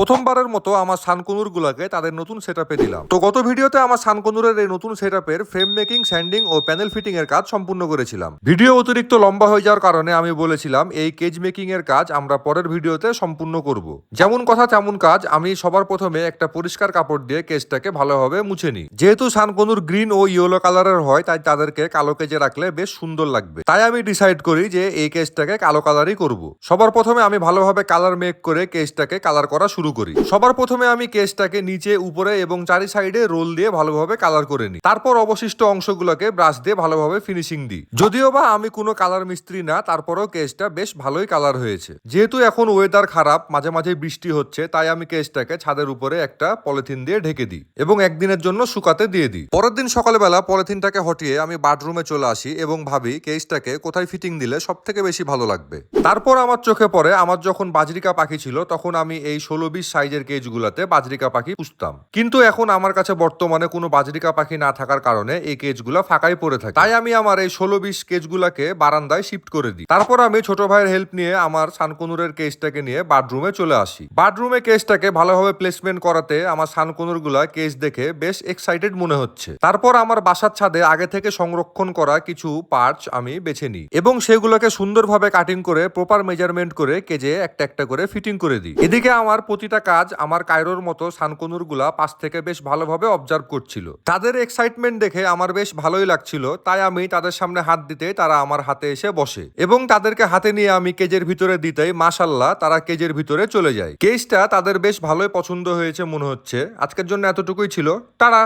প্রথমবারের মতো আমার সানকনুর গুলাকে তাদের নতুন সেটআপে দিলাম। তো গত ভিডিওতে আমার সানকনুরের এই নতুন সেটআপের ফ্রেম মেকিং, স্যান্ডিং ও প্যানেল ফিটিং এর কাজ সম্পূর্ণ করেছিলাম। ভিডিও অতিরিক্ত লম্বা হয়ে যাওয়ার কারণে আমি বলেছিলাম এই কেজ মেকিং এর কাজ আমরা পরের ভিডিওতে সম্পূর্ণ করব। যেমন কথা তেমন কাজ, আমি সবার প্রথমে একটা পরিষ্কার কাপড় দিয়ে কেজটাকে ভালোভাবে মুছে নিই। যেহেতু সানকনুর গ্রিন ও ইয়েলো কালারের হয়, তাই তাদেরকে কালো কেজে রাখলে বেশ সুন্দর লাগবে। তাই আমি ডিসাইড করি যে এই কেজটাকে কালো কালারই করব। সবার প্রথমে আমি ভালোভাবে কালার মেক করে কেজটাকে কালার করা শুরু করি। সবার প্রথমে আমি কেজটাকে নিচে, উপরে এবং চারি সাইডে রোল দিয়ে ভালোভাবে কালার করে নিই। তারপর অবশিষ্ট অংশগুলোকে ব্রাশ দিয়ে ভালোভাবে ফিনিশিং দিই। যদিও বা আমি কোনো কালার মিস্ত্রি না, তারপরেও কেজটা বেশ ভালোই কালার হয়েছে। যেহেতু এখন ওয়েদার খারাপ, মাঝে মাঝে বৃষ্টি হচ্ছে, তাই আমি কেজটাকে ছাদের উপরে একটা পলিথিন দিয়ে ঢেকে দিই এবং একদিনের জন্য শুকাতে দিয়ে দিই। পরের দিন সকালবেলা পলিথিনটাকে হটিয়ে আমি বাথরুমে চলে আসি এবং ভাবি কেজটাকে কোথায় ফিটিং দিলে সব থেকে বেশি ভালো লাগবে। তারপর আমার চোখে পড়ে আমার যখন বাজরিকা পাখি ছিল, তখন আমি এই 16-20 সাইজের কেজগুলাতে বাজরিকা পাখি পুষতাম। কিন্তু এখন আমার কাছে বর্তমানে কোনো বাজরিকা পাখি না থাকার কারণে এই কেজগুলা ফাঁকাই পড়ে থাকে। তাই আমি আমার এই 16-20 কেজগুলাকে বারান্দায় শিফট করে দিই। তারপর আমি ছোট ভাইয়ের হেল্প নিয়ে আমার সানকনুরের কেজটাকে নিয়ে বাথরুমে চলে আসি। বাথরুমে কেজটাকে ভালোভাবে প্লেসমেন্ট করাতে আমার সানকনুর গুলা কেজ দেখে বেশ এক্সাইটেড মনে হচ্ছে। তারপর আমার বাসার ছাদে আগে থেকে সংরক্ষণ করা কিছু পার্টস আমি বেছে নিই এবং সেগুলোকে সুন্দরভাবে কাটিং করে প্রপার মেজারমেন্ট করে কেজে একটা একটা করে ফিটিং করে দিই। এদিকে আমার প্রতিটা কাজ আমার কায়রোর মতো সানকনুর গুলা পাশ থেকে বেশ ভালোভাবে অবজার্ভ করছিল। তাদের এক্সাইটমেন্ট দেখে আমার বেশ ভালোই লাগছিল, তাই আমি তাদের সামনে হাত দিতে তারা আমার হাতে এসে বসে এবং তাদেরকে হাতে নিয়ে আমি কেজের ভিতরে দিতেই মাশাল্লাহ তারা কেজের ভিতরে চলে যায়। কেজটা তাদের বেশ ভালোই পছন্দ হয়েছে মনে হচ্ছে। আজকের জন্য এতটুকুই ছিল। টাটা।